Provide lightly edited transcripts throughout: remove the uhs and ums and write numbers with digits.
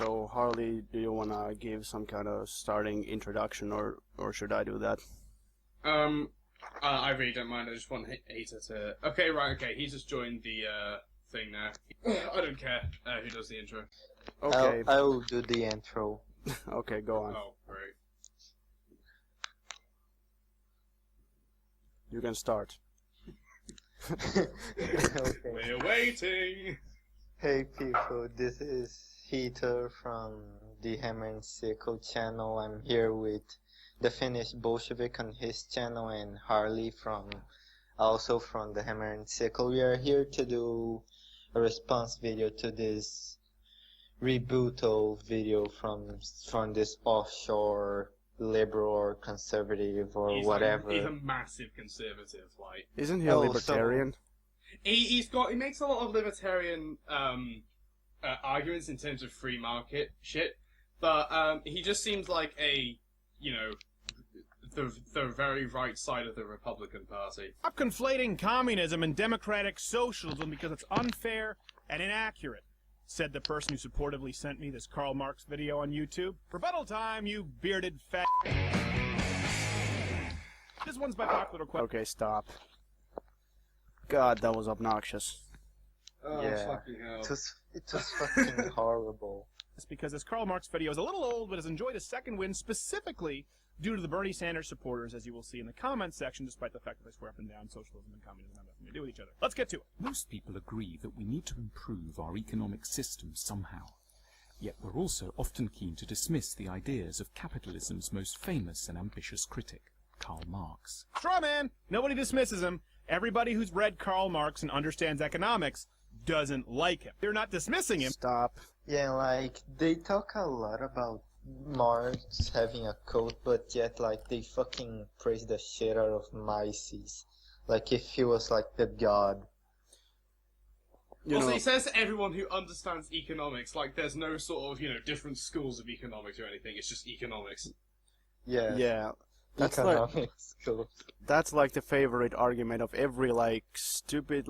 So Harley, do you wanna give some kind of starting introduction, or should I do that? I really don't mind. I just want Hater to. Okay, right. Okay, he's just joined the thing now. I don't care who does the intro. Okay. I'll do the intro. Okay, go on. Oh, great. You can start. Okay. We're waiting. Hey people, this is Heater from the Hammer and Sickle channel. I'm here with the Finnish Bolshevik on his channel and Harley also from the Hammer and Sickle. We are here to do a response video to this rebuttal video from this offshore liberal or conservative or whatever. He's a massive conservative, like. Isn't he a libertarian? He makes a lot of libertarian arguments in terms of free market shit, but he just seems like the very right side of the Republican Party. Stop conflating communism and democratic socialism because it's unfair and inaccurate, said the person who supportively sent me this Karl Marx video on YouTube. Rebuttal time, you bearded fat. This one's by popular request. Okay, stop. God, that was obnoxious. Oh, Yeah. fucking hell. It was fucking horrible. It's because this Karl Marx video is a little old, but has enjoyed a second win specifically due to the Bernie Sanders supporters, as you will see in the comments section, despite the fact that I swear up and down socialism and communism have nothing to do with each other. Let's get to it. Most people agree that we need to improve our economic system somehow. Yet we're also often keen to dismiss the ideas of capitalism's most famous and ambitious critic, Karl Marx. Straw man! Nobody dismisses him. Everybody who's read Karl Marx and understands economics doesn't like him. They're not dismissing him. Stop. Yeah, like, they talk a lot about Marx having a cult, but yet, like, they fucking praise the shit out of Mises. Like, if he was, like, the god. Also, he says to everyone who understands economics, like, there's no sort of, different schools of economics or anything, it's just economics. Yeah. Yeah. That's like the favorite argument of every stupid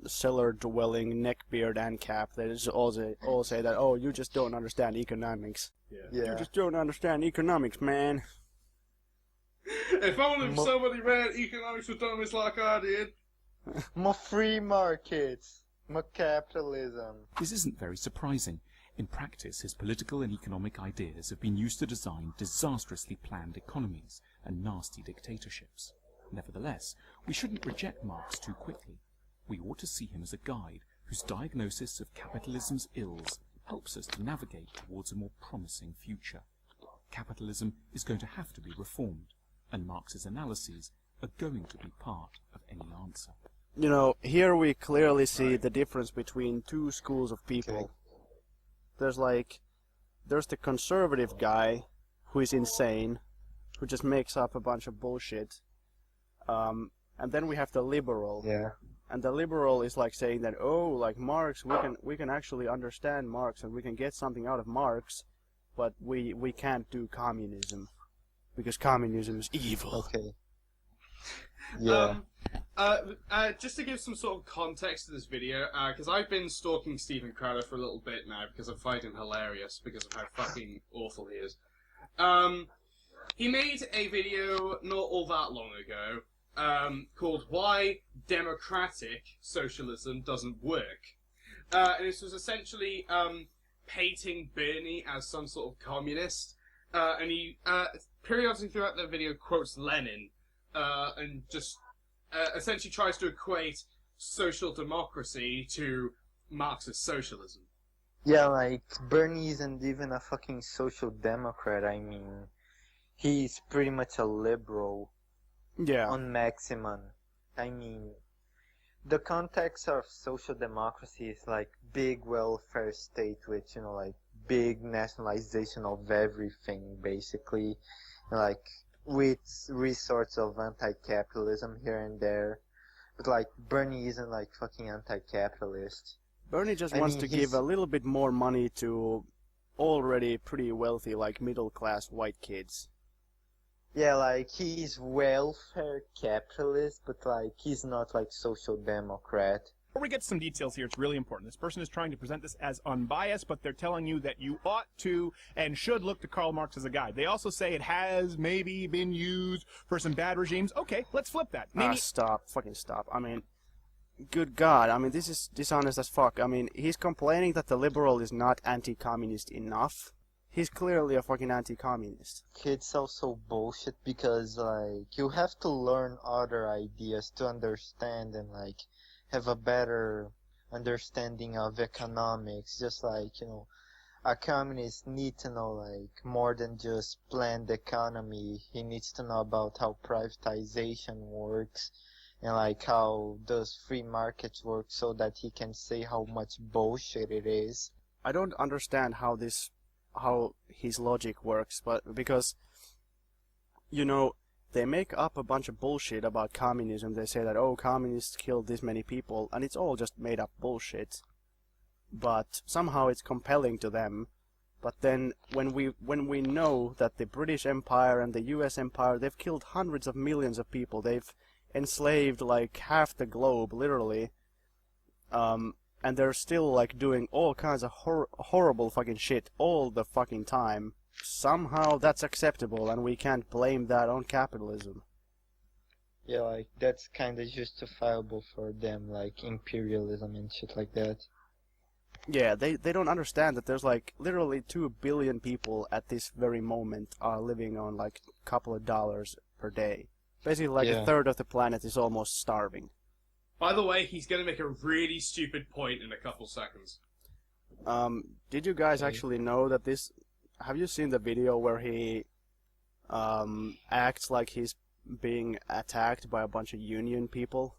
cellar-dwelling neckbeard and cap. They just all say that, oh, you just don't understand economics. Yeah. You just don't understand economics, man. If only somebody read economics for dummies like I did. More free markets. More capitalism. This isn't very surprising. In practice, his political and economic ideas have been used to design disastrously planned economies and nasty dictatorships. Nevertheless, we shouldn't reject Marx too quickly. We ought to see him as a guide whose diagnosis of capitalism's ills helps us to navigate towards a more promising future. Capitalism is going to have to be reformed, and Marx's analyses are going to be part of any answer. Here we clearly see the difference between two schools of people. Okay. There's the conservative guy who is insane, who just makes up a bunch of bullshit. And then we have the liberal. Yeah. And the liberal is like saying that, oh, like Marx, we can actually understand Marx and we can get something out of Marx, but we can't do communism because communism is evil. Okay. Yeah. Just to give some sort of context to this video, because I've been stalking Stephen Crowder for a little bit now because I find him hilarious because of how fucking awful he is. He made a video not all that long ago called Why Democratic Socialism Doesn't Work. And this was essentially painting Bernie as some sort of communist. And he periodically throughout the video quotes Lenin and just essentially tries to equate social democracy to Marxist socialism. Yeah, like, Bernie isn't even a fucking social democrat, I mean. He's pretty much a liberal. Yeah. On maximum. I mean, the context of social democracy is like big welfare state with, like, big nationalization of everything, basically. Like, with resorts of anti-capitalism here and there. But, like, Bernie isn't, like, fucking anti-capitalist. Bernie just wants to give a little bit more money to already pretty wealthy, like, middle-class white kids. Yeah, like, he's welfare capitalist, but, like, he's not, like, social democrat. Before we get to some details here, it's really important. This person is trying to present this as unbiased, but they're telling you that you ought to and should look to Karl Marx as a guide. They also say it has maybe been used for some bad regimes. Okay, let's flip that. Maybe... Stop. Fucking stop. I mean, good God. I mean, this is dishonest as fuck. I mean, he's complaining that the liberal is not anti-communist enough. He's clearly a fucking anti-communist. It's also bullshit because, like, you have to learn other ideas to understand and, like, have a better understanding of economics. Just like, you know, a communist needs to know, like, more than just planned economy. He needs to know about how privatization works and, like, how those free markets work so that he can say how much bullshit it is. I don't understand how his logic works, but because, you know, they make up a bunch of bullshit about communism. They say that, oh, communists killed this many people, and it's all just made up bullshit. But somehow it's compelling to them. But then when we know that the British Empire and the US Empire, they've killed hundreds of millions of people. They've enslaved like half the globe, literally. And they're still like doing all kinds of horrible fucking shit all the fucking time. Somehow that's acceptable, and we can't blame that on capitalism. Yeah, like, that's kinda justifiable for them, like, imperialism and shit like that. Yeah, they don't understand that there's like literally 2 billion people at this very moment are living on like a couple of dollars per day. Basically like a third of the planet is almost starving. By the way, he's going to make a really stupid point in a couple seconds. Did you guys actually know that this... Have you seen the video where he acts like he's being attacked by a bunch of union people?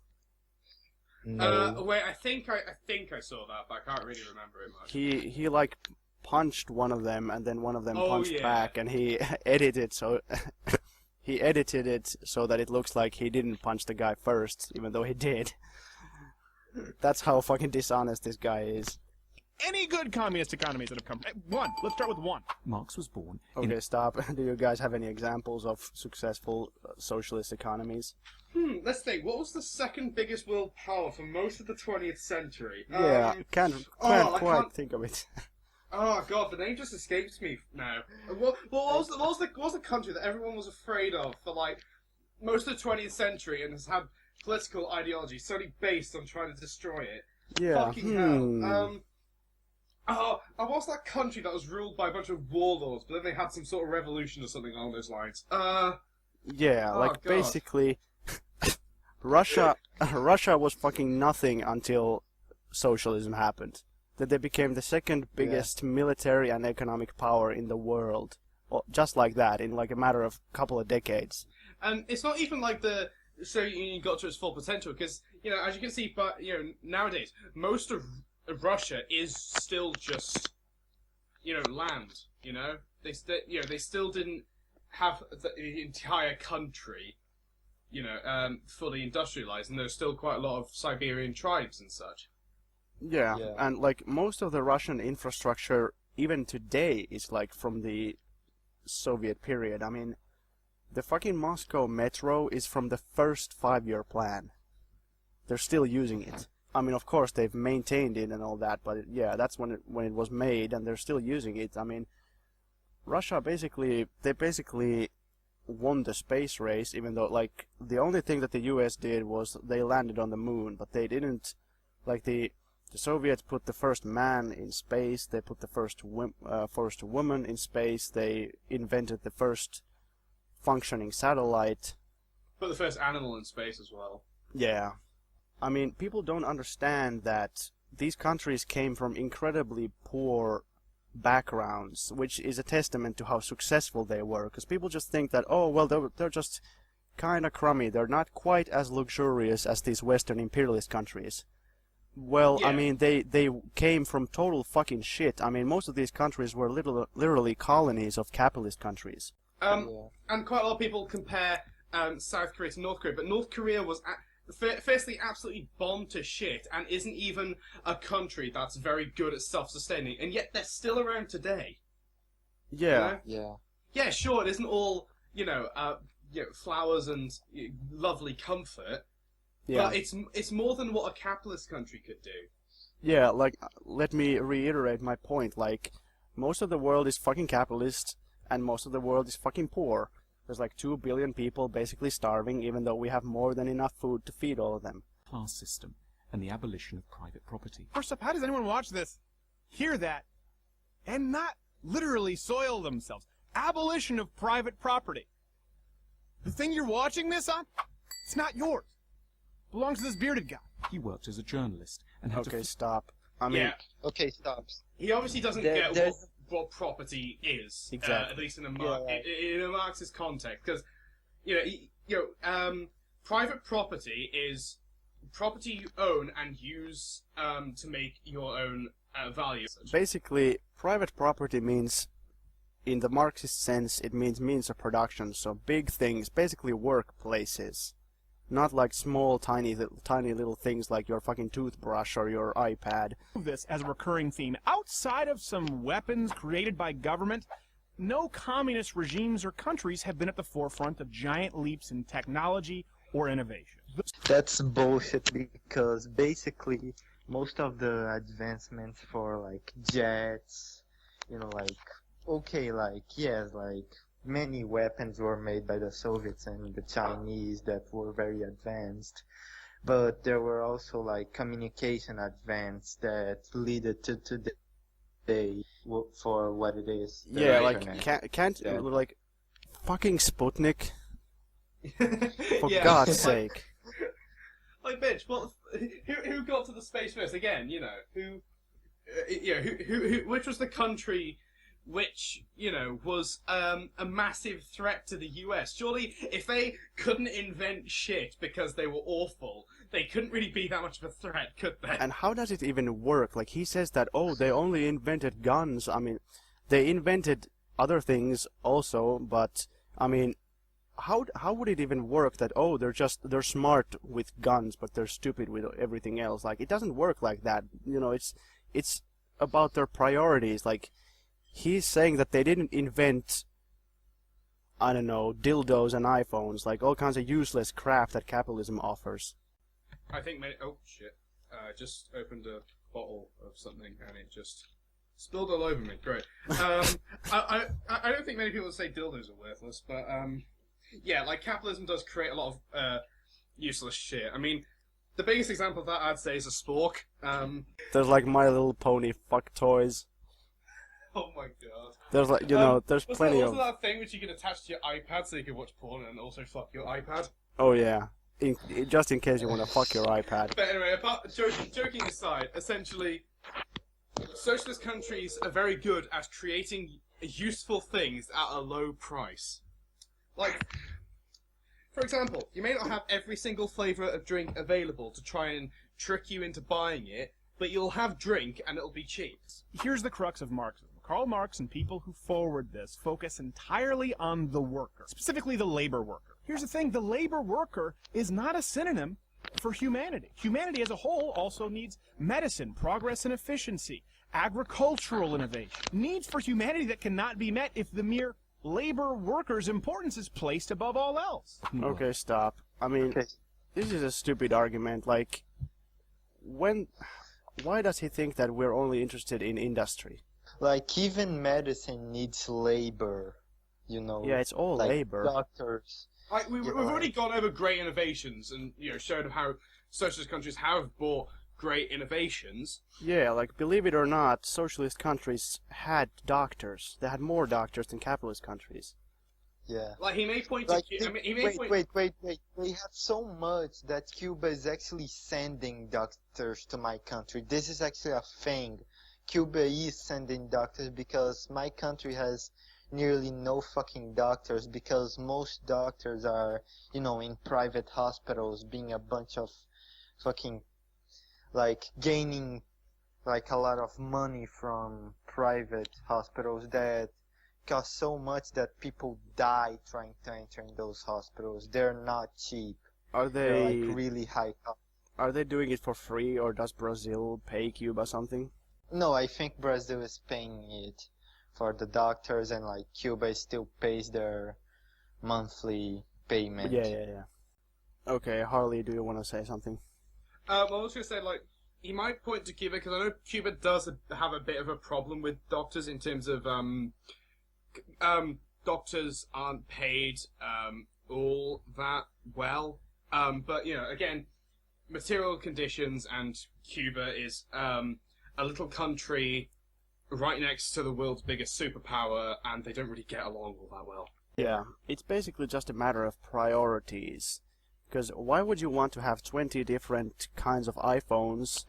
No. Wait, I think I saw that, but I can't really remember it much. He like punched one of them, and then one of them punched yeah. back, and he edited it so that it looks like he didn't punch the guy first, even though he did. That's how fucking dishonest this guy is. Any good communist economies that have come... One. Let's start with one. Marx was born Okay, stop. Do you guys have any examples of successful socialist economies? Let's think. What was the second biggest world power for most of the 20th century? Yeah, can't quite think of it. Oh god, the name just escapes me now. What was the country that everyone was afraid of for like most of the 20th century and has had political ideology solely based on trying to destroy it? Yeah. Fucking hell. What's that country that was ruled by a bunch of warlords, but then they had some sort of revolution or something along those lines? Yeah, like God. basically, Russia was fucking nothing until socialism happened. That they became the second biggest military and economic power in the world, just like that, in like a matter of a couple of decades. And it's not even like the Soviet Union got to its full potential, because you know, as you can see, but you know, nowadays most of Russia is still just, you know, land. You know, they still didn't have the entire country, you know, fully industrialized, and there's still quite a lot of Siberian tribes and such. Yeah, and like most of the Russian infrastructure, even today, is like from the Soviet period. I mean, the fucking Moscow metro is from the first 5-year plan. They're still using it. I mean, of course, they've maintained it and all that, but yeah, that's when it was made, and they're still using it. I mean, Russia basically won the space race, even though, like, the only thing that the US did was they landed on the moon, but they didn't, like, the Soviets put the first man in space, they put the first woman in space, they invented the first functioning satellite. Put the first animal in space as well. Yeah. I mean, people don't understand that these countries came from incredibly poor backgrounds, which is a testament to how successful they were. Because people just think that, oh, well, they're just kind of crummy. They're not quite as luxurious as these Western imperialist countries. Well, yeah. I mean, they came from total fucking shit. I mean, most of these countries were literally colonies of capitalist countries. And quite a lot of people compare South Korea to North Korea, but North Korea was... firstly, absolutely bombed to shit, and isn't even a country that's very good at self-sustaining, and yet they're still around today. Yeah. You know? Yeah, sure, it isn't all, flowers and lovely comfort. Yeah. But it's more than what a capitalist country could do. Yeah, like, let me reiterate my point. Like, most of the world is fucking capitalist, and most of the world is fucking poor. There's like 2 billion people basically starving, even though we have more than enough food to feed all of them. Class system and the abolition of private property. First up, how does anyone watch this, hear that, and not literally soil themselves? Abolition of private property. The thing you're watching this on, it's not yours. It belongs to this bearded guy. He worked as a journalist and had Okay, to stop. I mean, Yeah, Okay, stop. he obviously doesn't get what property is, Exactly. at least in a Yeah. in a Marxist context, because private property is property you own and use to make your own value. basically, private property means, in the Marxist sense, it means means of production. So big things, basically workplaces. Not like small, tiny little things like your fucking toothbrush or your iPad. This as a recurring theme. Outside of some weapons created by government, no communist regimes or countries have been at the forefront of giant leaps in technology or innovation. That's bullshit because basically most of the advancements for like jets, many weapons were made by the Soviets and the Chinese that were very advanced. But there were also like communication advance that led to today for what it is. the Yeah, internet. like, can't, Yeah. like, fucking Sputnik, for Yeah. God's sake. Like, bitch, who got to the space first? Again, who which was the country which, was a massive threat to the US. Surely, if they couldn't invent shit because they were awful, they couldn't really be that much of a threat, could they? And how does it even work? Like, he says that, oh, they only invented guns. I mean, they invented other things also, but, I mean, how would it even work that, oh, they're smart with guns, but they're stupid with everything else? Like, it doesn't work like that. It's about their priorities. Like, he's saying that they didn't invent, I don't know, dildos and iPhones, like all kinds of useless crap that capitalism offers. I think oh shit. Just opened a bottle of something and it just spilled all over me. Great. I don't think many people say dildos are worthless, but yeah, like capitalism does create a lot of useless shit. I mean, the biggest example of that I'd say is a spork. There's like My Little Pony fuck toys. Oh my god. There's like, there's plenty wasn't of... that thing which you can attach to your iPad so you can watch porn and also fuck your iPad? Oh yeah. Just in case you want to fuck your iPad. But anyway, joking aside, essentially, socialist countries are very good at creating useful things at a low price. Like, for example, you may not have every single flavour of drink available to try and trick you into buying it, but you'll have drink and it'll be cheap. Here's the crux of Marxism. Karl Marx and people who forward this focus entirely on the worker, specifically the labor worker. Here's the thing, the labor worker is not a synonym for humanity. Humanity as a whole also needs medicine, progress and efficiency, agricultural innovation, needs for humanity that cannot be met if the mere labor worker's importance is placed above all else. Okay, stop. I mean, this is a stupid argument. Like, why does he think that we're only interested in industry? Like, even medicine needs labor, Yeah, it's all like labor. doctors. We've already gone over great innovations and showed how socialist countries have brought great innovations. Yeah, like, believe it or not, socialist countries had doctors. They had more doctors than capitalist countries. Yeah. Like, he may point Like, to... he may point... wait. They have so much that Cuba is actually sending doctors to my country. This is actually a thing. Cuba is sending doctors because my country has nearly no fucking doctors because most doctors are, in private hospitals being a bunch of fucking, like, gaining, like, a lot of money from private hospitals that cost so much that people die trying to enter in those hospitals. They're not cheap. Are They're, they like, really high cost. are they doing it for free, or does Brazil pay Cuba something? No, I think Brazil is paying it for the doctors, and like Cuba still pays their monthly payment. Yeah. Okay, Harley, do you want to say something? I was going to say, like, he might point to Cuba, because I know Cuba does have a bit of a problem with doctors in terms of, doctors aren't paid, all that well. But, you know, again, material conditions, and Cuba is, a little country right next to the world's biggest superpower, and they don't really get along all that well. Yeah, it's basically just a matter of priorities. Because why would you want to have 20 different kinds of iPhones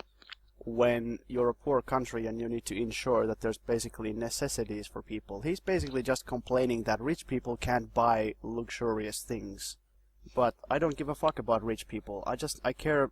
when you're a poor country and you need to ensure that there's basically necessities for people? He's basically just complaining that rich people can't buy luxurious things. But I don't give a fuck about rich people. I care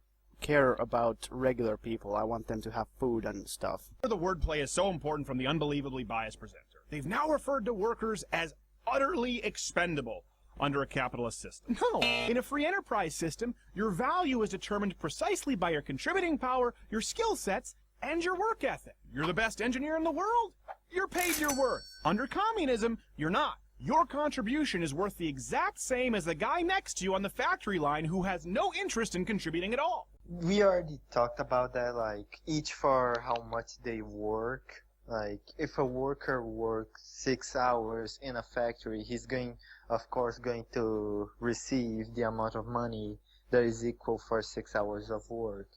about regular people. I want them to have food and stuff. The wordplay is so important from the unbelievably biased presenter. They've now referred to workers as utterly expendable under a capitalist system. No, in a free enterprise system, your value is determined precisely by your contributing power, your skill sets, and your work ethic. You're the best engineer in the world, you're paid your worth. Under communism, you're not. Your contribution is worth the exact same as the guy next to you on the factory line who has no interest in contributing at all. We already talked about that, like, each for how much they work. Like, if a worker works 6 hours in a factory, he's of course, going to receive the amount of money that is equal for 6 hours of work.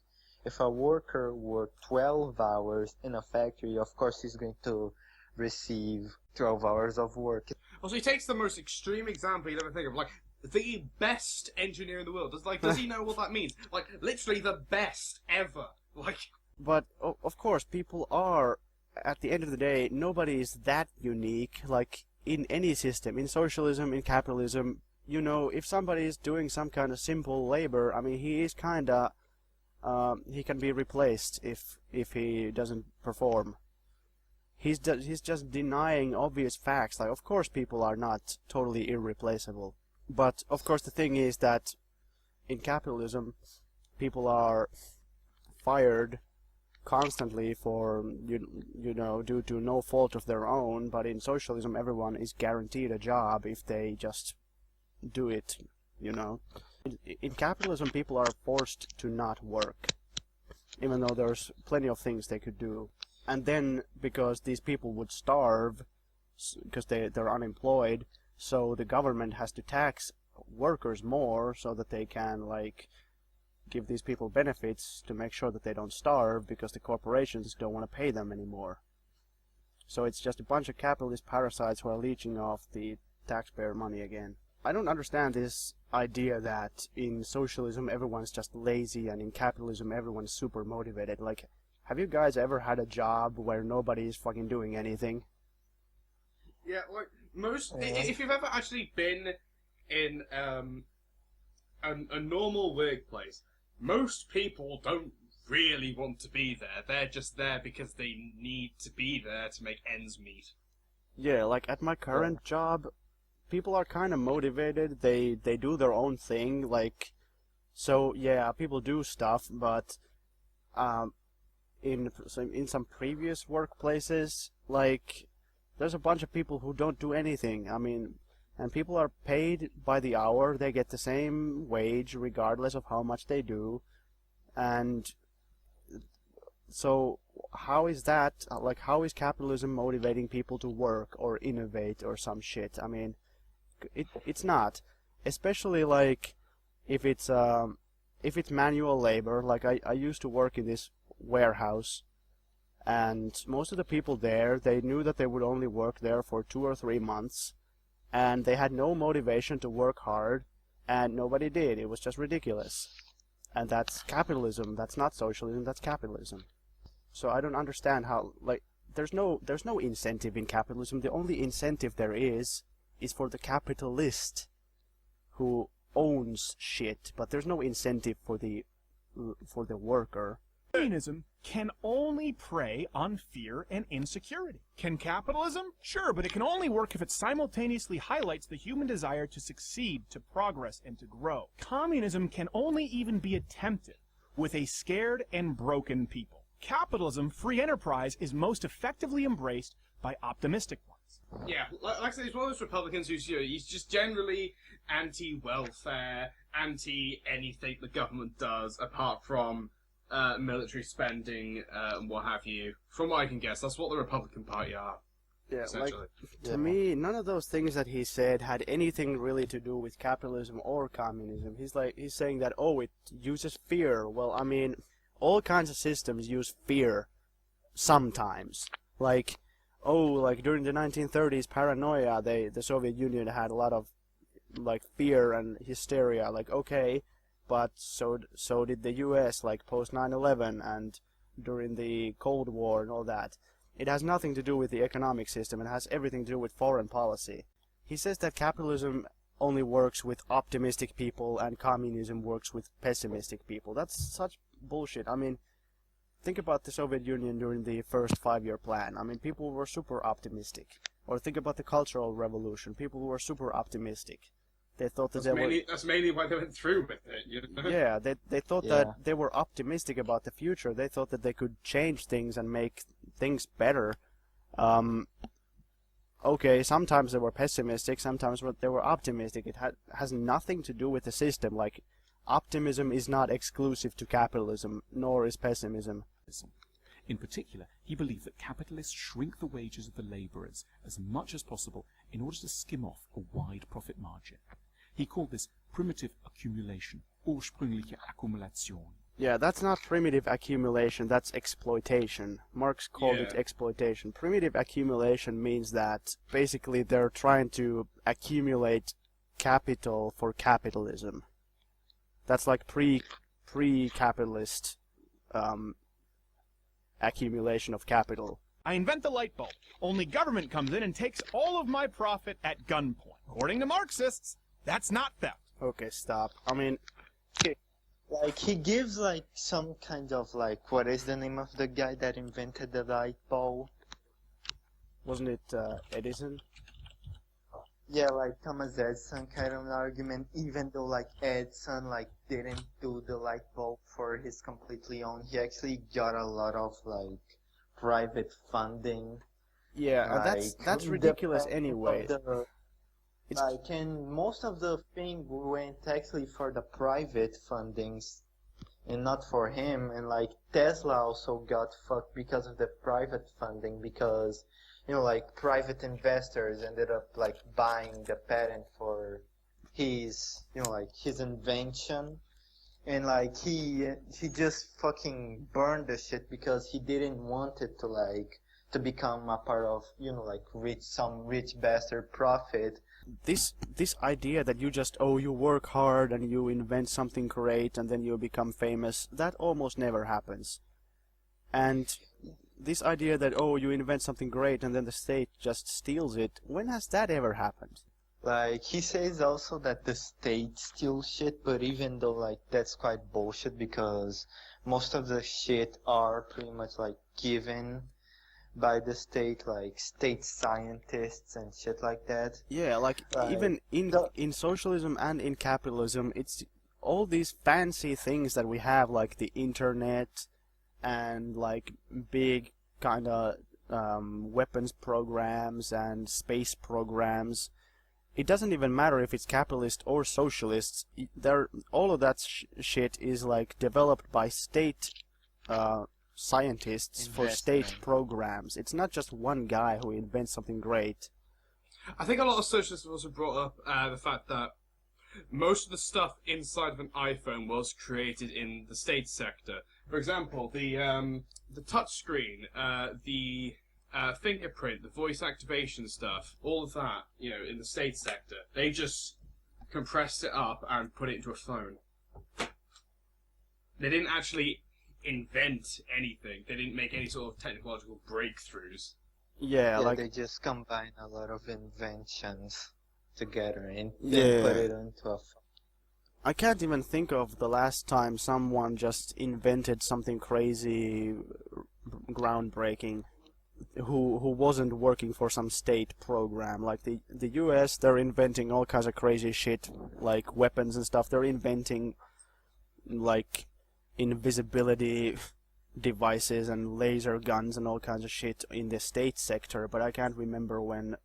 If a worker works 12 hours in a factory, of course, he's going to receive 12 hours of work. Also, he takes the most extreme example you'd ever think of, like, the best engineer in the world. Does he know what that means? Like, literally the best ever. Like, But, of course, people are, at the end of the day, nobody is that unique. Like, in any system, in socialism, in capitalism, you know, if somebody is doing some kind of simple labor, I mean, he is kinda, he can be replaced if he doesn't perform. He's just denying obvious facts. Like, of course, people are not totally irreplaceable. But, of course, the thing is that in capitalism, people are fired constantly for, you know, due to no fault of their own. But in socialism, everyone is guaranteed a job if they just do it, you know. In capitalism, people are forced to not work, even though there's plenty of things they could do. And then, because these people would starve, because they're unemployed, so the government has to tax workers more so that they can, like, give these people benefits to make sure that they don't starve, because the corporations don't want to pay them anymore. So it's just a bunch of capitalist parasites who are leeching off the taxpayer money again. I don't understand this idea that in socialism everyone's just lazy and in capitalism everyone's super motivated. Like, have you guys ever had a job where nobody is fucking doing anything? yeah, like, if you've ever actually been in, a normal workplace, most people don't really want to be there. They're just there because they need to be there to make ends meet. Yeah, like at my current job, people are kind of motivated. They do their own thing. Like, so yeah, people do stuff, but in some previous workplaces, like, there's a bunch of people who don't do anything. I mean, and people are paid by the hour. They get the same wage regardless of how much they do. And so how is that, like, how is capitalism motivating people to work or innovate or some shit? I mean, it's not. Especially, like, if it's manual labor. Like, I used to work in this warehouse, and most of the people there, they knew that they would only work there for 2 or 3 months, and they had no motivation to work hard, and nobody did. It was just ridiculous. And that's capitalism. That's not socialism, that's capitalism. So I don't understand how, like, there's no incentive in capitalism. The only incentive there is for the capitalist who owns shit, but there's no incentive for the worker. Communism can only prey on fear and insecurity. Can capitalism? Sure, but it can only work if it simultaneously highlights the human desire to succeed, to progress, and to grow. Communism can only even be attempted with a scared and broken people. Capitalism, free enterprise, is most effectively embraced by optimistic ones. Yeah, like I said, he's one of those Republicans who's, he's just generally anti-welfare, anti-anything the government does, apart from military spending and what have you. From what I can guess, that's what the Republican Party are, Yeah, essentially. to me, none of those things that he said had anything really to do with capitalism or communism. He's saying that, oh, it uses fear. Well, I mean, all kinds of systems use fear sometimes. Like, like during the 1930s, paranoia, the Soviet Union had a lot of like fear and hysteria. Like, okay, but so did the U.S. like post 9/11 and during the Cold War and all that. It has nothing to do with the economic system. It has everything to do with foreign policy. He says that capitalism only works with optimistic people and communism works with pessimistic people. That's such bullshit. I mean, think about the Soviet Union during the first 5-year plan. I mean, people were super optimistic. Or think about the Cultural Revolution. People were super optimistic. They thought that that's mainly why they went through with it, you know? Yeah, they thought that they were optimistic about the future. They thought that they could change things and make things better. Okay, sometimes they were pessimistic, sometimes they were optimistic. It has nothing to do with the system. Like, optimism is not exclusive to capitalism, nor is pessimism. In particular, he believed that capitalists shrink the wages of the labourers as much as possible in order to skim off a wide profit margin. He called this primitive accumulation, ursprüngliche Akkumulation. Yeah, that's not primitive accumulation, that's exploitation. Marx called it exploitation. Primitive accumulation means that basically they're trying to accumulate capital for capitalism. That's like pre-capitalist accumulation of capital. I invent the light bulb. Only government comes in and takes all of my profit at gunpoint. According to Marxists, that's not theft. Okay, stop. I mean, like, he gives, like, some kind of, like, what is the name of the guy that invented the light bulb? wasn't it Edison? Yeah, like, Thomas Edison kind of an argument, even though, like, Edison, like, didn't do the light bulb for his completely own. He actually got a lot of, like, private funding. Yeah, Like, that's ridiculous anyway. Like, and most of the thing went actually for the private fundings and not for him. And like, Tesla also got fucked because of the private funding, because, you know, like, private investors ended up like buying the patent for his, you know, like, his invention. And like, he just fucking burned the shit because he didn't want it to, like, to become a part of, you know, like, some rich bastard profit. This idea that you work hard and you invent something great and then you become famous, that almost never happens. And this idea that, you invent something great and then the state just steals it, when has that ever happened? Like, he says also that the state steals shit, but even though, like, that's quite bullshit, because most of the shit are pretty much, like, given by the state, like state scientists and shit like that. Yeah, like even in socialism and in capitalism, it's all these fancy things that we have, like the internet and like big kind of weapons programs and space programs. It doesn't even matter if it's capitalist or socialists. All of that shit is like developed by state scientists for state programs. It's not just one guy who invents something great. I think a lot of socialists have also brought up the fact that most of the stuff inside of an iPhone was created in the state sector. For example, the touchscreen, the fingerprint, the voice activation stuff, all of that, you know, in the state sector. They just compressed it up and put it into a phone. They didn't actually invent anything. They didn't make any sort of technological breakthroughs. Yeah, like they just combine a lot of inventions together and then put it into a phone. I can't even think of the last time someone just invented something crazy, groundbreaking, who wasn't working for some state program. Like the US, they're inventing all kinds of crazy shit, like weapons and stuff. They're inventing, like, invisibility devices and laser guns and all kinds of shit in the state sector, but I can't remember when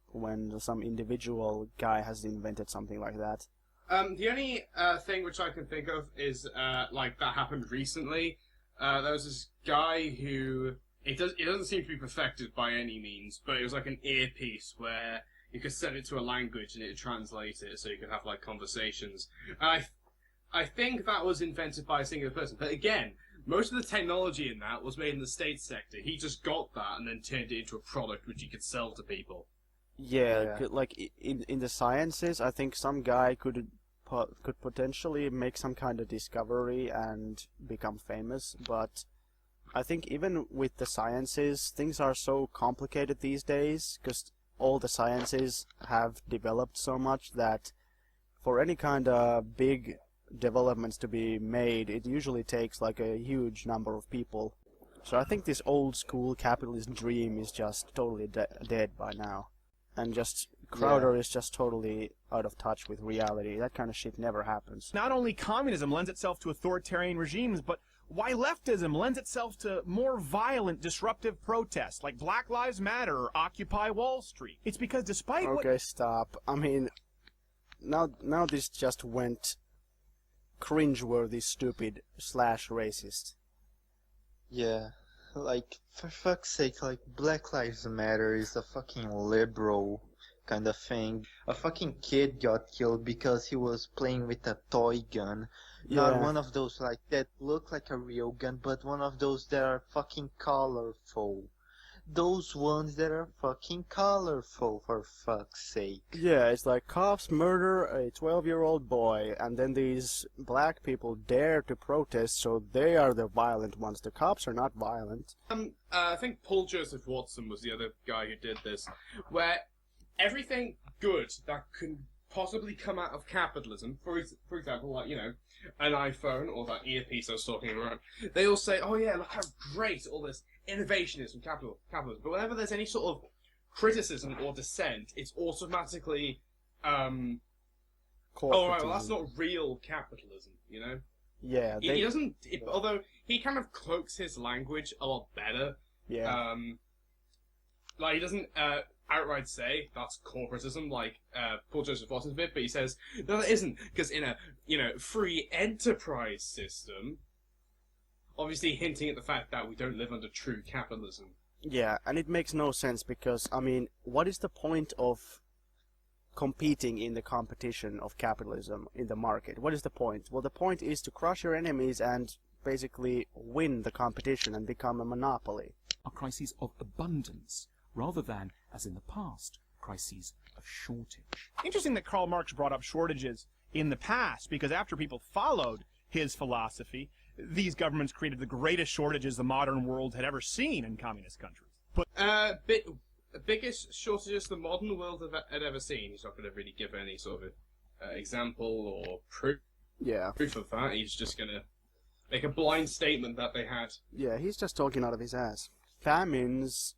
some individual guy has invented something like that. The only thing which I can think of is like that happened recently. There was this guy who it doesn't seem to be perfected by any means, but it was like an earpiece where you could set it to a language and it would translate it, so you could have like conversations. I think that was invented by a single person, but again, most of the technology in that was made in the state sector. He just got that and then turned it into a product which he could sell to people. Yeah, like in the sciences, I think some guy could potentially make some kind of discovery and become famous, but I think even with the sciences, things are so complicated these days, because all the sciences have developed so much that for any kind of big developments to be made, it usually takes like a huge number of people. So I think this old school capitalist dream is just totally dead by now. And just Crowder is just totally out of touch with reality. That kind of shit never happens. Not only communism lends itself to authoritarian regimes, but why leftism lends itself to more violent, disruptive protests, like Black Lives Matter or Occupy Wall Street. It's because despite Okay, stop. I mean, now this just went cringeworthy, stupid / racist. Yeah, like, for fuck's sake, like, Black Lives Matter is a fucking liberal kind of thing. A fucking kid got killed because he was playing with a toy gun. Not Yeah. one of those, like, that look like a real gun, but one of those that are fucking colorful. Those ones that are fucking colorful, for fuck's sake. Yeah, it's like cops murder a 12-year-old boy, and then these black people dare to protest, so they are the violent ones. The cops are not violent. I think Paul Joseph Watson was the other guy who did this, where everything good that can possibly come out of capitalism, for example, like, you know, an iPhone or that earpiece I was talking about, they all say, oh yeah, look how great all this innovation is from capitalism. But whenever there's any sort of criticism or dissent, it's automatically, oh right, well that's not real capitalism, you know? Yeah, He doesn't, although he kind of cloaks his language a lot better. yeah. Like, he doesn't outright say that's corporatism like Paul Joseph Watson's bit, but he says, no, that isn't, because in a, you know, free enterprise system, obviously hinting at the fact that we don't live under true capitalism. Yeah, and it makes no sense because, I mean, what is the point of competing in the competition of capitalism in the market? What is the point? Well, the point is to crush your enemies and basically win the competition and become a monopoly. Are crises of abundance, rather than, as in the past, crises of shortage. Interesting that Karl Marx brought up shortages in the past, because after people followed his philosophy, these governments created the greatest shortages the modern world had ever seen in communist countries. But Biggest shortages the modern world had ever seen. He's not going to really give any sort of example or proof of that. He's just going to make a blind statement that they had. Yeah, he's just talking out of his ass. Famines,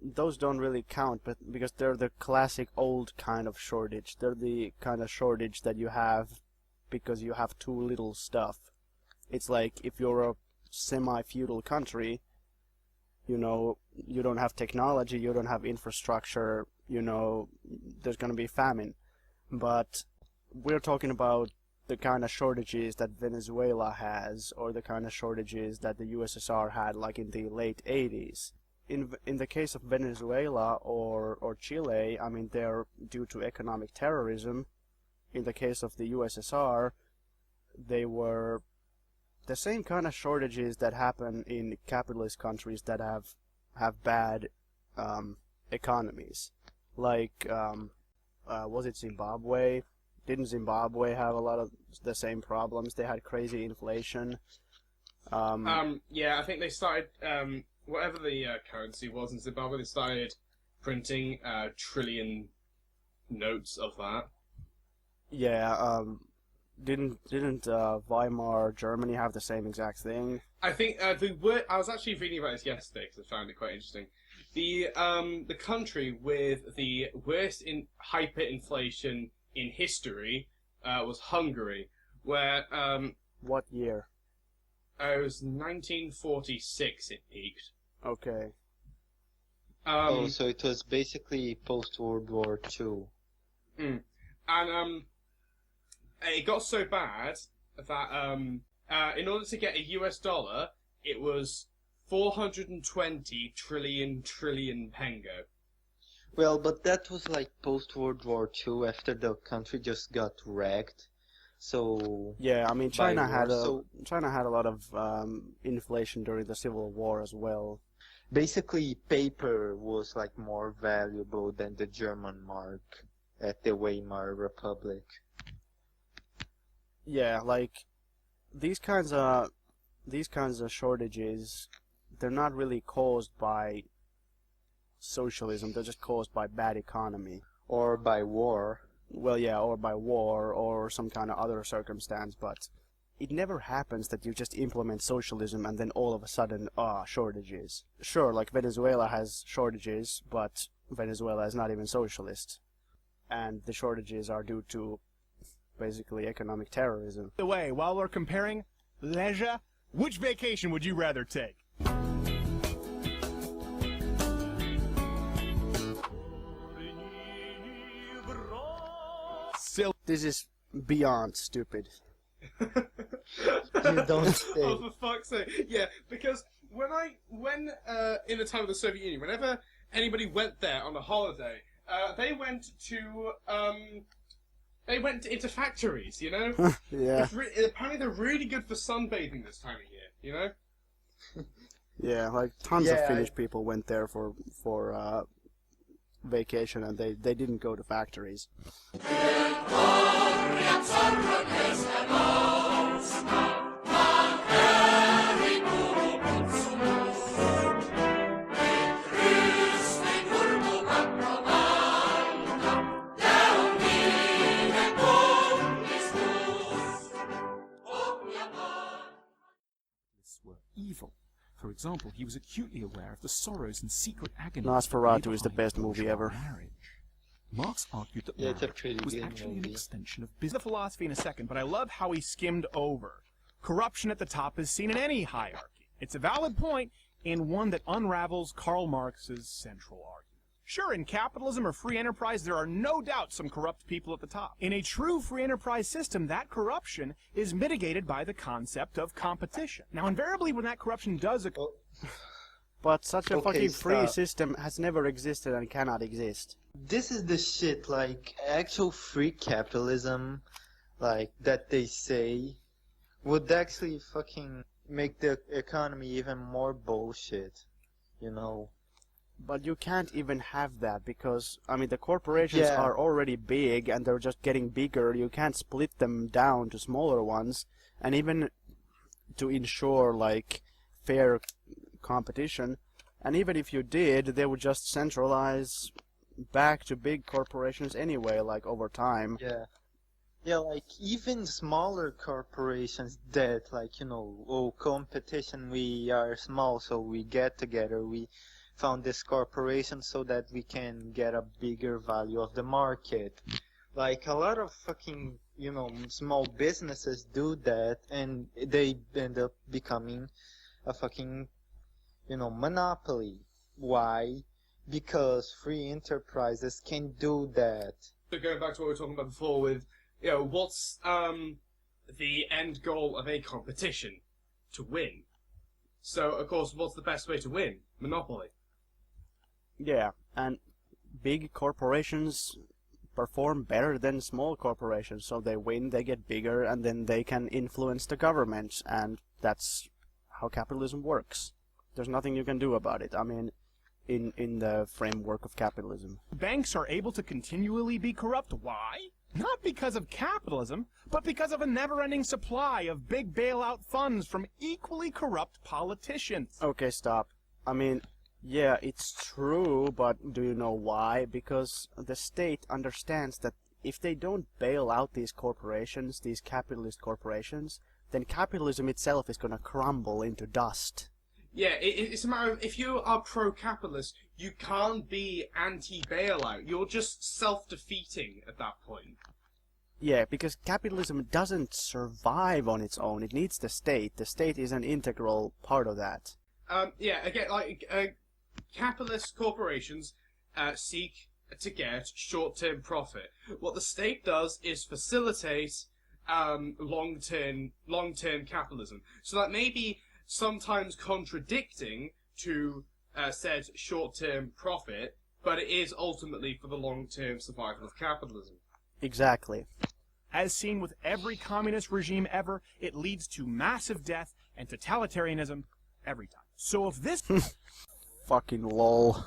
those don't really count, but because they're the classic old kind of shortage. They're the kind of shortage that you have because you have too little stuff. It's like if you're a semi-feudal country, you know, you don't have technology, you don't have infrastructure, you know, there's going to be famine. But we're talking about the kind of shortages that Venezuela has, or the kind of shortages that the USSR had, like in the late 80s. In the case of Venezuela or Chile, I mean, they're due to economic terrorism. In the case of the USSR, they were the same kind of shortages that happen in capitalist countries that have bad economies. Like, was it Zimbabwe? Didn't Zimbabwe have a lot of the same problems? They had crazy inflation. Yeah, I think they started, whatever the currency was in Zimbabwe, they started printing trillion notes of that. Yeah, didn't Weimar Germany have the same exact thing? I think I was actually reading about this yesterday because I found it quite interesting. The country with the worst hyperinflation in history was Hungary, where What year? It was 1946 it peaked. Okay. So it was basically post-World War II. And it got so bad that in order to get a US dollar, it was 420 trillion pengo. Well, but that was like post-World War II, after the country just got wrecked. So Yeah, I mean China war, had a so- China had a lot of inflation during the Civil War as well. basically paper was like more valuable than the German mark at the Weimar Republic. Yeah, like these kinds of shortages, they're not really caused by socialism. They're just caused by bad economy. Or by war. Well, yeah, or by war or some kind of other circumstance, but it never happens that you just implement socialism and then all of a sudden, shortages. Sure, like Venezuela has shortages, but Venezuela is not even socialist. And the shortages are due to basically economic terrorism. By the way, while we're comparing leisure, which vacation would you rather take? Silly. This is beyond stupid. You don't say. Oh, for fuck's sake! Yeah, because when in the time of the Soviet Union, whenever anybody went there on a holiday, they went into factories. You know, Yeah, apparently they're really good for sunbathing this time of year. You know. yeah, like tons of Yeah, Finnish people went there for vacation and they didn't go to factories. Were evil. For example, he was acutely aware of the sorrows and secret agonies Nosferatu is the best movie bourgeois ever. marriage. Marx argued that Yeah, it's a marriage pretty was good actually an movie. extension of The business. philosophy in a second, but I love how he skimmed over. Corruption at the top is seen in any hierarchy. It's a valid point, and one that unravels Karl Marx's central argument. Sure, in capitalism or free enterprise, there are no doubt some corrupt people at the top. In a true free enterprise system, that corruption is mitigated by the concept of competition. Now, invariably, when that corruption does occur, But such a Okay, fucking free stop. system has never existed and cannot exist. This is the shit, like, actual free capitalism, like, that they say, would actually fucking make the economy even more bullshit, you know? But you can't even have that because, I mean, the corporations Yeah. are already big and they're just getting bigger. You can't split them down to smaller ones. And even to ensure, like, fair competition, and even if you did, they would just centralize back to big corporations anyway, like, over time. Yeah. Yeah, like, even smaller corporations that, like, you know, oh, competition, we are small, so we get together, we found this corporation so that we can get a bigger value of the market. Like, a lot of fucking, you know, small businesses do that, and they end up becoming a fucking, you know, monopoly. Why? Because free enterprises can do that. So going back to what we were talking about before with, you know, what's the end goal of a competition? To win. So, of course, what's the best way to win? Monopoly. Yeah, and big corporations perform better than small corporations, so they win, they get bigger, and then they can influence the government, and that's how capitalism works. There's nothing you can do about it. I mean, in the framework of capitalism. banks are able to continually be corrupt. Why? Not because of capitalism, but because of a never-ending supply of big bailout funds from equally corrupt politicians. Okay, stop. I mean, yeah, it's true, but do you know why? Because the state understands that if they don't bail out these corporations, these capitalist corporations, then capitalism itself is going to crumble into dust. Yeah, it's a matter of, if you are pro-capitalist, you can't be anti-bailout. You're just self-defeating at that point. Yeah, because capitalism doesn't survive on its own. It needs the state. The state is an integral part of that. Yeah, again, like capitalist corporations seek to get short-term profit. What the state does is facilitate long-term capitalism. So that may be sometimes contradicting to said short-term profit, but it is ultimately for the long-term survival of capitalism. Exactly. As seen with every communist regime ever, it leads to massive death and totalitarianism every time. So if this... Fucking lol.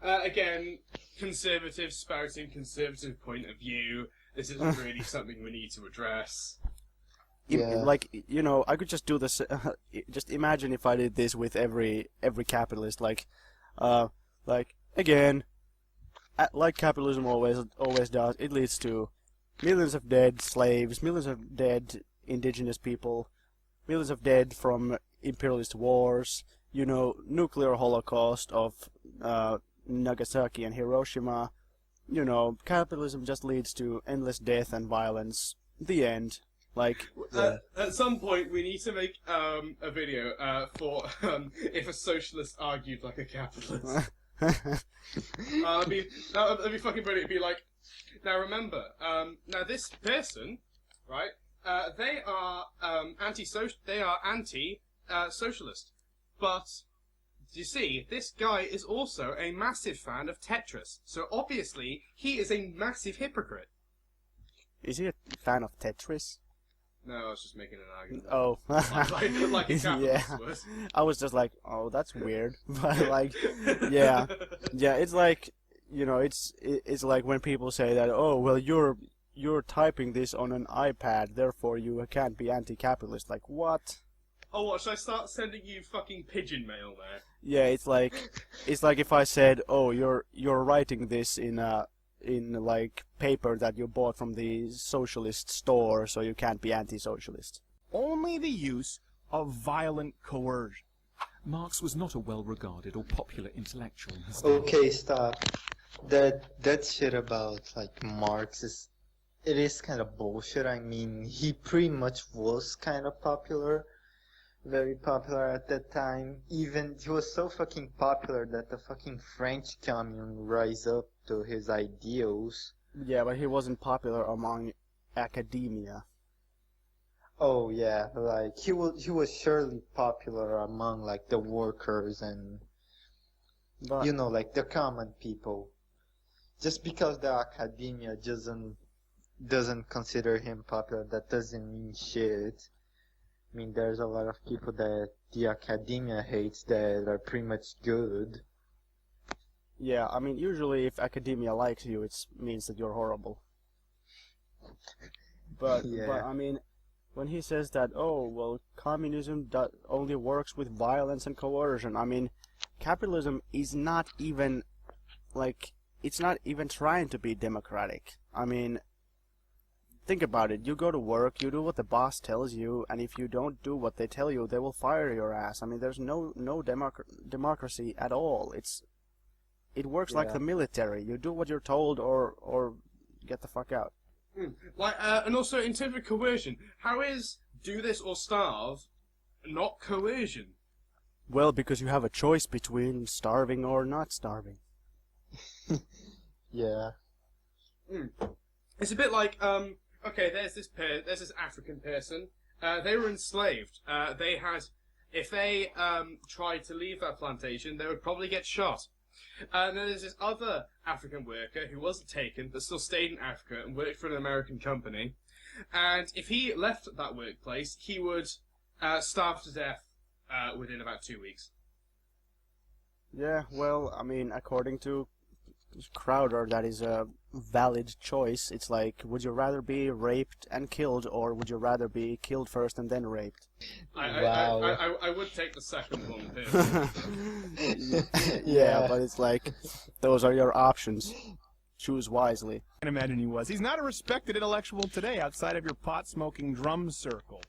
Again, conservatives spouting conservative point of view. This isn't really something we need to address. Yeah. Like, you know, I could just do this. Just imagine if I did this with every capitalist. Like again, like capitalism always does. It leads to millions of dead slaves, millions of dead indigenous people, millions of dead from imperialist wars. You know, nuclear holocaust of Nagasaki and Hiroshima. You know, capitalism just leads to endless death and violence. The end. Like, at some point, we need to make a video for if a socialist argued like a capitalist. That'd be fucking brilliant. It'd be like, now remember, now this person, right? They are anti-socialist, but you see, this guy is also a massive fan of Tetris. So obviously, he is a massive hypocrite. is he a fan of Tetris? No, I was just making an argument. Oh. like a capitalist would. I was just like, oh, that's weird. But like, yeah, it's like, you know, it's like when people say that, oh, well, you're typing this on an iPad, therefore you can't be anti-capitalist. Like, what? Oh, what? Should I start sending you fucking pigeon mail there? Yeah, it's like if I said, oh, you're writing this in like paper that you bought from the socialist store, so you can't be anti-socialist. Only the use of violent coercion. Marx was not a well-regarded or popular intellectual in his day. Okay, stop. That shit about like Marx is kind of bullshit. I mean, he pretty much was kind of popular, very popular at that time. Even he was so fucking popular that the fucking French Commune rise up to his ideals. Yeah, but he wasn't popular among academia. Oh yeah, like he was surely popular among like the workers and But you know, like the common people. Just because the academia doesn't consider him popular, that doesn't mean shit. I mean, there's a lot of people that the academia hates that are pretty much good. yeah, I mean, usually if academia likes you, it means that you're horrible. But I mean, when he says that, oh, well, communism only works with violence and coercion, I mean, capitalism is not even, like, it's not even trying to be democratic. I mean, think about it. You go to work, you do what the boss tells you, and if you don't do what they tell you, they will fire your ass. I mean, there's no democracy at all. It works like the military. You do what you're told, or get the fuck out. Like, and also in terms of coercion, how is do this or starve not coercion? Well, because you have a choice between starving or not starving. Yeah. It's a bit like, okay, there's this African person. They were enslaved. If they tried to leave that plantation, they would probably get shot. And then there's this other African worker who wasn't taken, but still stayed in Africa and worked for an American company. And if he left that workplace, he would starve to death within about 2 weeks. Yeah, well, I mean, according to Crowder, that is a valid choice. It's like, would you rather be raped and killed, or would you rather be killed first and then raped? I would take the second one, personally. Yeah, but it's like, those are your options. Choose wisely. I can imagine he was. He's not a respected intellectual today outside of your pot-smoking drum circle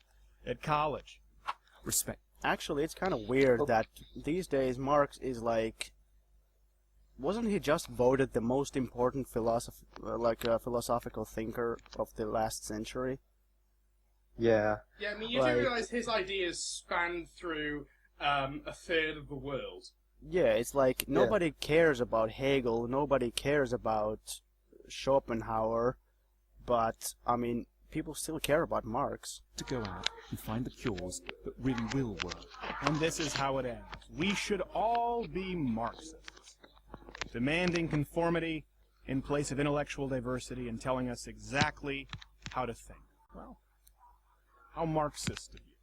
at college. Respect. Actually, it's kind of weird that these days Marx is like wasn't he just voted the most important philosophical thinker of the last century? Yeah. Yeah, I mean, you Like- do realise his ideas span through a third of the world. Yeah, it's like nobody cares about Hegel, nobody cares about Schopenhauer, but I mean, people still care about Marx. To go out and find the cures that really will work. And this is how it ends. We should all be Marxists, demanding conformity in place of intellectual diversity and telling us exactly how to think. Well, how Marxist of you.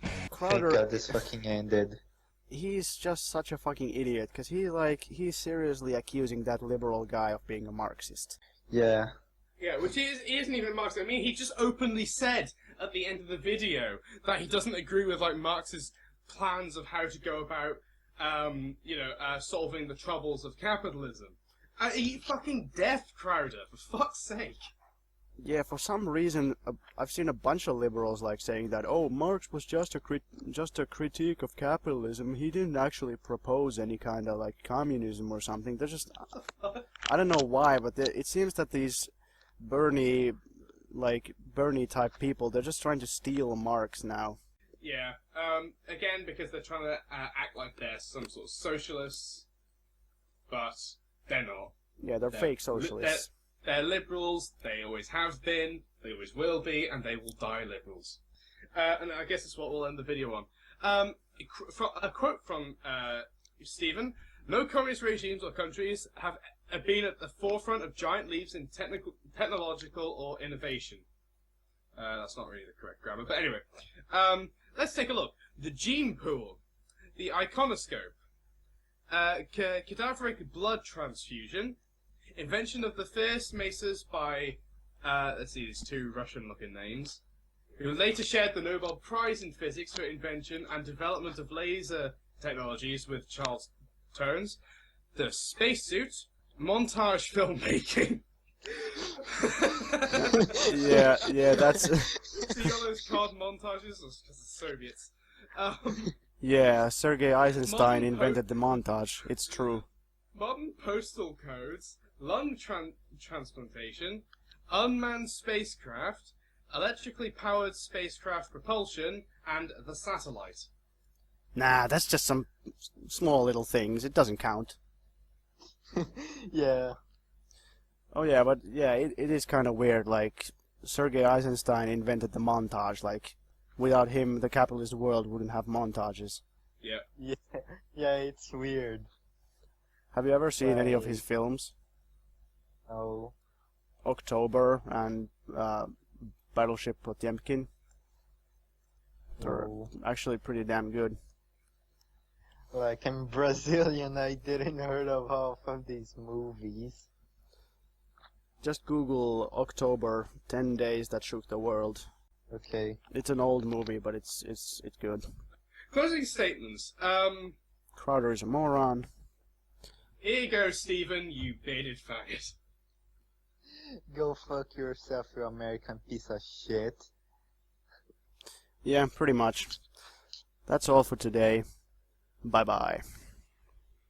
Thank Crowder, God this fucking ended. he's just such a fucking idiot, because he's seriously accusing that liberal guy of being a Marxist. Yeah. Yeah, which he isn't even Marxist. I mean, he just openly said at the end of the video that he doesn't agree with like Marx's plans of how to go about, solving the troubles of capitalism. Are you fucking deaf, Crowder? For fuck's sake. Yeah, for some reason, I've seen a bunch of liberals like saying that, oh, Marx was just a critique of capitalism. He didn't actually propose any kind of like communism or something. They're just, I don't know why, but it seems that these Bernie type people, they're just trying to steal Marx now. Yeah. Again, because they're trying to act like they're some sort of socialists, but they're not. Yeah, they're fake socialists. They're liberals, they always have been, they always will be, and they will die liberals. And I guess that's what we'll end the video on. A quote from Stephen. No communist regimes or countries have been at the forefront of giant leaps in technological or innovation. That's not really the correct grammar, but anyway. Let's take a look. The gene pool. The iconoscope. Cadaveric blood transfusion. Invention of the first mesas by, let's see, these two Russian-looking names, who later shared the Nobel Prize in Physics for invention and development of laser technologies with Charles Turns. The spacesuit. Montage filmmaking. yeah, that's... See all those card montages? Because the Soviets. Yeah, Sergei Eisenstein Modern invented the montage. It's true. Modern postal codes. Lung transplantation. Unmanned spacecraft. Electrically powered spacecraft propulsion. And the satellite. Nah, that's just some small little things. It doesn't count. Yeah. Oh yeah, but yeah, it is kind of weird. Like, Sergei Eisenstein invented the montage. Like, without him, the capitalist world wouldn't have montages. Yeah. Yeah, it's weird. Have you ever seen any of Right. his films? Oh. October and Battleship Potemkin. They're No. actually pretty damn good. Like, I'm Brazilian, I didn't heard of half of these movies. Just Google October 10 Days That Shook the World. Okay. It's an old movie, but it's good. Closing statements. Crowder is a moron. Here you go, Stephen, you bearded faggot. Go fuck yourself, you American piece of shit. Yeah, pretty much. That's all for today. Bye-bye.